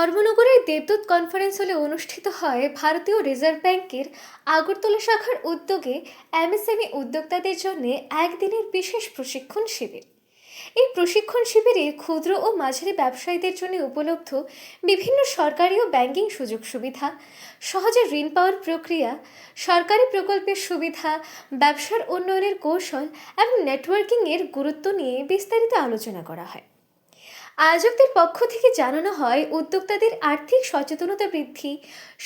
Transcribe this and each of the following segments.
ধর্মনগরের দেবদূত conference হলে অনুষ্ঠিত হয় ভারতীয় রিজার্ভ ব্যাংকের আগরতলা শাখার উদ্যোগে এমএসএমই উদ্যোক্তাদের জন্য একদিনের বিশেষ প্রশিক্ষণ শিবির। এই প্রশিক্ষণ শিবিরে ক্ষুদ্র ও মাঝারি ব্যবসায়ীদের জন্য উপলব্ধ বিভিন্ন সরকারি ও ব্যাংকিং সুযোগ সুবিধা, সহজে ঋণ পাওয়ার প্রক্রিয়া, সরকারি প্রকল্পের সুবিধা, ব্যবসার উন্নয়নের কৌশল এবং নেটওয়ার্কিংয়ের গুরুত্ব নিয়ে বিস্তারিত আলোচনা করা হয়। আয়োজকদের পক্ষ থেকে জানানো হয়, উদ্যোক্তাদের আর্থিক সচেতনতা বৃদ্ধি,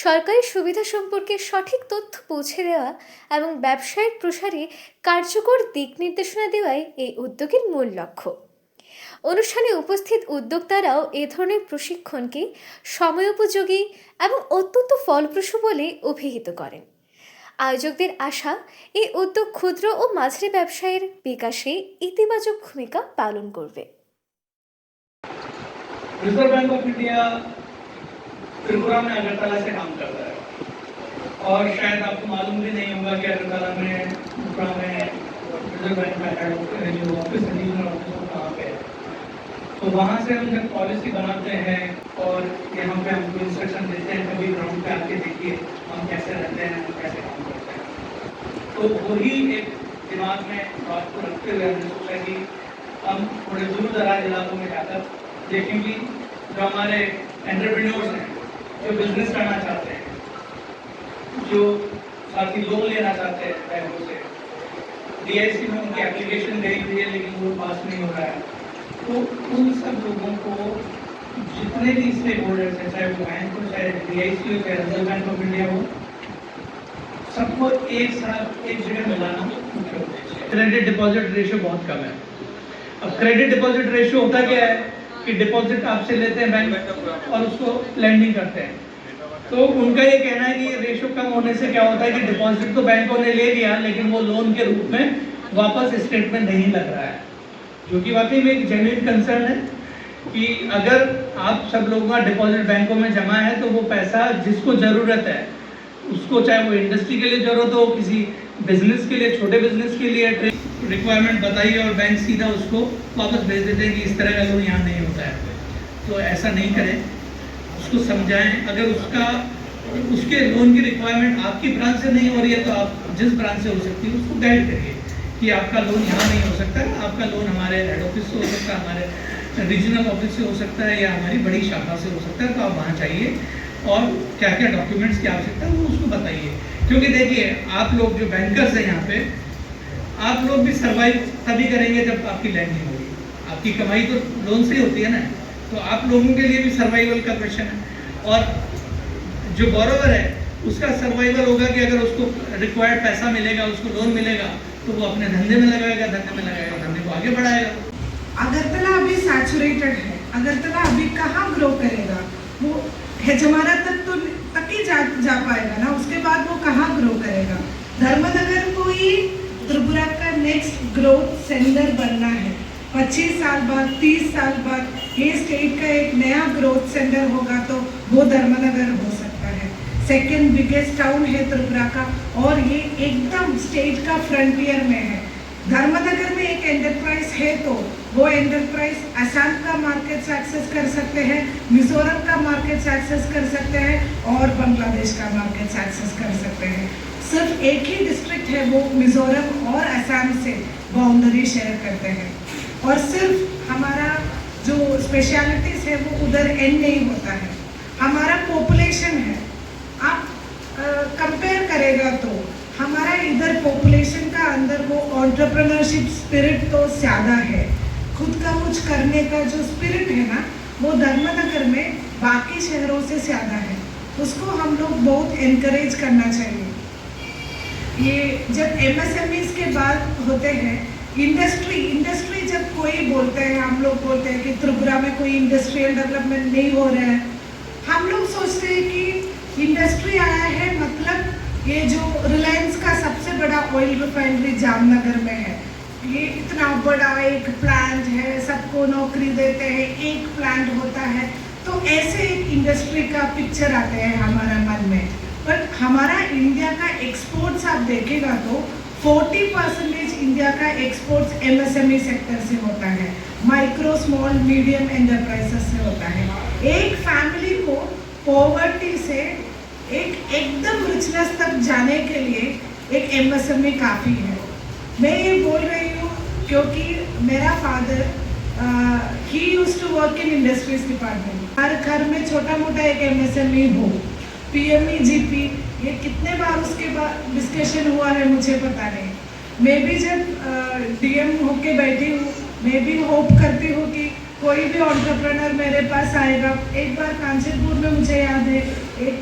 সরকারি সুবিধা সম্পর্কে সঠিক তথ্য পৌঁছে দেওয়া এবং ব্যবসায়ের প্রসারে কার্যকর দিক নির্দেশনা দেওয়াই এই উদ্যোগের মূল লক্ষ্য। অনুষ্ঠানে উপস্থিত উদ্যোক্তারাও এ ধরনের প্রশিক্ষণকে সময়োপযোগী এবং অত্যন্ত ফলপ্রসূ বলে অভিহিত করেন। আয়োজকদের আশা, এই উদ্যোগ ক্ষুদ্র ও মাঝারি ব্যবসায়ের বিকাশে ইতিবাচক ভূমিকা পালন করবে। Reserve bank of India Tripura में अगरतला से काम करता है और शायद आपको मालूम भी नहीं होगा कि अगरतला में त्रिपुरा में रिजर्व बैंक का हेड ऑफिस रीजनल ऑफिस कहाँ पे है। तो वहाँ से हम जब पॉलिसी बनाते हैं और यहाँ पे हमको इंस्ट्रक्शन देते हैं, कभी ग्राउंड पे आके देखिए हम कैसे रहते हैं, हम कैसे काम करते हैं। तो वही एक दिमाग में बात को रखते हुए हमने सोचा कि हम थोड़े दूर दराज इलाकों में जाकर देखेंगे जो हमारे एंटरप्रेन्योर्स हैं, जो बिजनेस करना चाहते हैं, जो साथ ही लोन लेना चाहते हैं बैंकों से, डीआईसी में उनकी एप्लीकेशन गई हुई है लेकिन वो पास नहीं हो रहा है। तो उन सब लोगों को जितने भी स्टेक होल्डर्स हैं, चाहे वो बैंक हो, चाहे डीआईसी हो, चाहे रिजर्व बैंक ऑफ इंडिया हो, सबको एक साथ एक जगह मिलाना मुख्य उद्देश्य है। क्रेडिट डिपॉजिट रेशियो बहुत कम है। अब क्रेडिट डिपॉजिट रेशियो होता क्या है कि डिपॉजिट आपसे लेते हैं बैंक और उसको लैंडिंग करते हैं। तो उनका ये कहना है कि रेशियो कम होने से क्या होता है कि डिपॉजिट तो बैंकों ने ले लिया लेकिन वो लोन के रूप में वापस स्टेटमेंट नहीं लग रहा है, जो कि वाकई में एक जेन्युइन कंसर्न है कि अगर आप सब लोगों का डिपॉजिट बैंकों में जमा है तो वो पैसा जिसको ज़रूरत है उसको, चाहे वो इंडस्ट्री के लिए ज़रूरत हो, किसी बिजनेस के लिए, छोटे बिजनेस के लिए रिक्वायरमेंट बताइए और बैंक सीधा उसको वापस भेज देते हैं कि इस तरह का लोन यहाँ नहीं होता है। तो ऐसा नहीं करें, उसको समझाएं। अगर उसके लोन की रिक्वायरमेंट आपकी ब्रांच से नहीं हो रही है तो आप जिस ब्रांच से हो सकती है उसको गाइड करिए कि आपका लोन यहाँ नहीं हो सकता है, आपका लोन हमारे हेड ऑफिस से हो सकता है, हमारे रीजनल ऑफिस से हो सकता है या हमारी बड़ी शाखा से हो सकता है, तो आप वहाँ चाहिए और क्या क्या डॉक्यूमेंट्स की आवश्यकता है वो उसको बताइए। क्योंकि देखिए, आप लोग जो बैंकर्स हैं यहाँ पे, आप लोग भी सर्वाइव तभी करेंगे जब आपकी लैंडिंग होगी। आपकी कमाई तो लोन से ही होती है ना, तो आप लोगों के लिए भी सर्वाइवल का क्वेश्चन है। और जो बोरोवर है उसका सर्वाइवल होगा कि अगर उसको रिक्वायर्ड पैसा मिलेगा, उसको लोन मिलेगा तो वो अपने धंधे में लगाएगा, धंधे को आगे बढ़ाएगा। अगरतला अभी सैचुरेटेड है, अगरतला अभी कहाँ ग्रो करेगा? वो हेजमारा तक ही जा पाएगा ना, उसके बाद वो कहाँ ग्रो करेगा? धर्मनगर को ही त्रिपुरा का नेक्स्ट ग्रोथ सेंटर बनना है। 25 साल बाद, 30 साल बाद ये स्टेट का एक नया ग्रोथ सेंटर होगा तो वो धर्मनगर हो सकता है। सेकेंड बिगेस्ट टाउन है त्रिपुरा का और ये एकदम स्टेट का फ्रंटियर में है। धर्मनगर में एक एंटरप्राइज है तो वो एंटरप्राइज असम का मार्केट एक्सेस कर सकते हैं, मिजोरम का मार्केट एक्सेस कर सकते हैं और बांग्लादेश का मार्केट एक्सेस कर सकते हैं। सिर्फ एक ही डिस्ट्रिक्ट है वो मिजोरम और असम से बाउंड्री शेयर करते हैं और सिर्फ हमारा जो स्पेशलिटीज़ है वो उधर एंड नहीं होता है। हमारा पॉपुलेशन है, आप कंपेयर करेगा तो हमारा इधर पॉपुलेशन का अंदर वो एंटरप्रेन्योरशिप स्पिरिट तो ज़्यादा है। खुद का कुछ करने का जो स्पिरिट है ना वो धर्मनगर में बाकी शहरों से ज़्यादा है, उसको हम लोग बहुत एनकरेज करना चाहिए। ये जब एमएसएमईज के बाद होते हैं इंडस्ट्री जब कोई बोलते हैं, हम लोग बोलते हैं कि त्रिपुरा में कोई इंडस्ट्रियल डेवलपमेंट नहीं हो रहा है, हम लोग सोचते हैं कि इंडस्ट्री आया है मतलब ये जो रिलायंस का सबसे बड़ा ऑयल रिफाइनरी जामनगर में है, ये इतना बड़ा एक प्लांट है, सबको नौकरी देते हैं, एक प्लांट होता है, तो ऐसे एक इंडस्ट्री का पिक्चर आते हैं हमारा मन में। बट हमारा इंडिया का एक्सपोर्ट्स आप देखेगा तो 40% इंडिया का एक्सपोर्ट्स एमएसएमई सेक्टर से होता है, माइक्रो स्मॉल मीडियम एंटरप्राइजेस से होता है। एक फैमिली को पॉवर्टी से एक एकदम रिचनेस तक जाने के लिए एक एमएसएमई काफ़ी है। मैं ये बोल रही हूँ क्योंकि मेरा father he used to work in industries department. हर घर में छोटा मोटा एक एमएसएमई हो, पीएमई जीपी, ये कितने बार उसके बाद डिस्कशन हुआ है मुझे पता नहीं। मैं भी जब डीएम होके बैठी हूँ, मैं भी होप करती हूँ कि कोई भी एंटरप्रेन्योर मेरे पास आएगा। एक बार कांचीपुर में मुझे याद है एक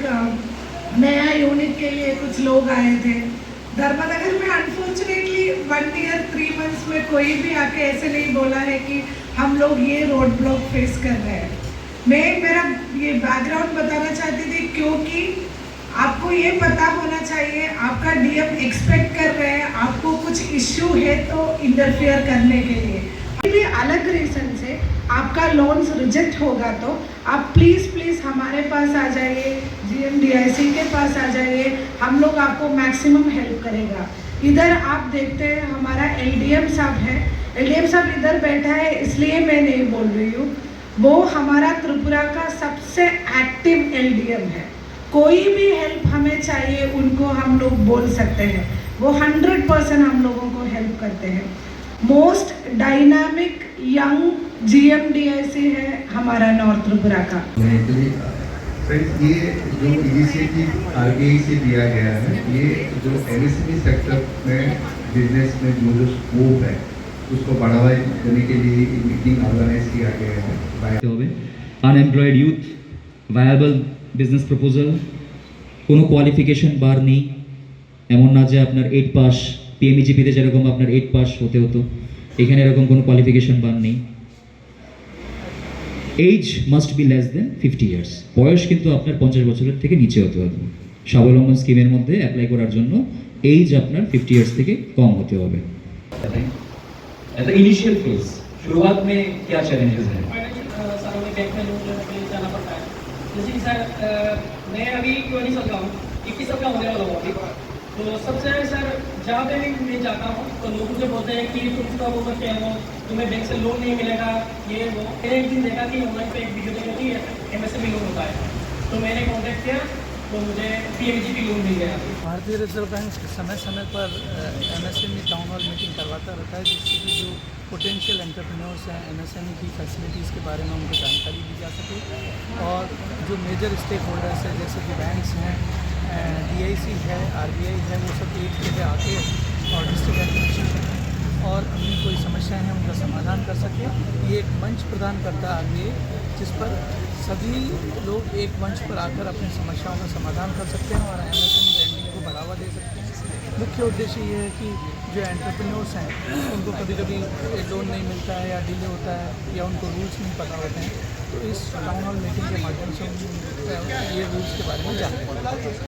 नया यूनिट के लिए कुछ लोग आए थे। धर्मनगर में अनफॉर्चुनेटली 1 ईयर 3 मंथ्स में कोई भी आके ऐसे नहीं बोला है कि हम लोग ये रोड ब्लॉक फेस कर रहे हैं। मैं मेरा ये बैकग्राउंड बताना चाहती थी क्योंकि आपको ये पता होना चाहिए, आपका डीएम एक्सपेक्ट कर रहे हैं, आपको कुछ इश्यू है तो इंटरफियर करने के लिए। कोई भी अलग रीज़न से आपका लोन्स रिजेक्ट होगा तो आप प्लीज़ हमारे पास आ जाइए, GMDIC के पास आ जाइए, हम लोग आपको मैक्सिमम हेल्प करेगा। इधर आप देखते हैं हमारा LDM साहब है, LDM साहब इधर बैठा है इसलिए मैं नहीं बोल रही हूँ, वो हमारा त्रिपुरा का सबसे एक्टिव LDM है। कोई भी हेल्प हमें चाहिए उनको हम लोग बोल सकते हैं, वो 100% हम लोगों को हेल्प करते हैं। मोस्ट डायनामिक यंग GMDIC है हमारा नॉर्थ त्रिपुरा का। फ्रेंड्स, ये जो इनिशिएटिव RBI से दिया गया है, ये जो MSME सेक्टर में बिजनेस में जो स्कोप है उसको बढ़ावा देने के लिए मीटिंग ऑर्गेनाइज किया गया है। Unemployed youth, viable business proposal, কোনো কোয়ালিফিকেশন বার নেই, এমন না যে আপনার 8 পাস, PMEGP-তে যেরকম আপনার 8 পাস হতে হতো, এখানে এরকম কোনো কোয়ালিফিকেশন বার নেই। Age must be less than 50 years, বয়স কিন্তু আপনার 50 বছরের থেকে নিচে হতে হবে। স্বাবলম্বন স্কিমের মধ্যে অ্যাপ্লাই করার জন্য এজ আপনার 50 ইয়ার্স থেকে কম হতে হবে। एट द इनिशियल फेज, शुरुआत में क्या चैलेंजेस हैं? सालों में बैंक में लोन लेने के लिए जाना पड़ता है। जैसे कि सर मैं अभी 20 साल का हूँ, 21 साल का होने वाला हूँ अभी। तो सबसे सर जहाँ पे भी मैं जाता हूँ तो लोग मुझे बोलते हैं कि तुम इसका वो करते हो, तुम्हें बैंक से लोन नहीं मिलेगा, ये वो। मैंने एक दिन देखा कि ऑनलाइन पे एक वीडियो देखी थी, MSME लोन होता है, तो मैंने कॉन्टेक्ट किया तो मुझे PMGP लोन मिल गया। भारतीय रिजर्व बैंक समय समय पर MSME टाउन हॉल मीटिंग करवाता रहता है, जिससे कि जो पोटेंशियल एंटरप्रेन्योर्स हैं MSME की फैसिलिटीज़ के बारे में उनको जानकारी दी जा सके, और जो मेजर स्टेक होल्डर्स हैं जैसे कि बैंक्स हैं, DIC है, RBI है, वो सब एक जगह आके और डिस्ट्रिक्ट एडमिनिस्ट्रेशन और अपनी कोई समस्याएं हैं उनका समाधान कर सके। ये एक मंच प्रदान करता है RBI, जिस पर सभी लोग एक मंच पर आकर अपनी समस्याओं का समाधान कर सकते हैं और MSME लैंडिंग को बढ़ावा दे सकते हैं। मुख्य उद्देश्य ये है कि जो एंटरप्रेन्योर्स हैं उनको कभी कभी लोन नहीं मिलता है या डिले होता है या उनको रूल्स नहीं पता होते हैं, तो इस टाउन हॉल मीटिंग के माध्यम से ये रूल्स के बारे में जानते हैं।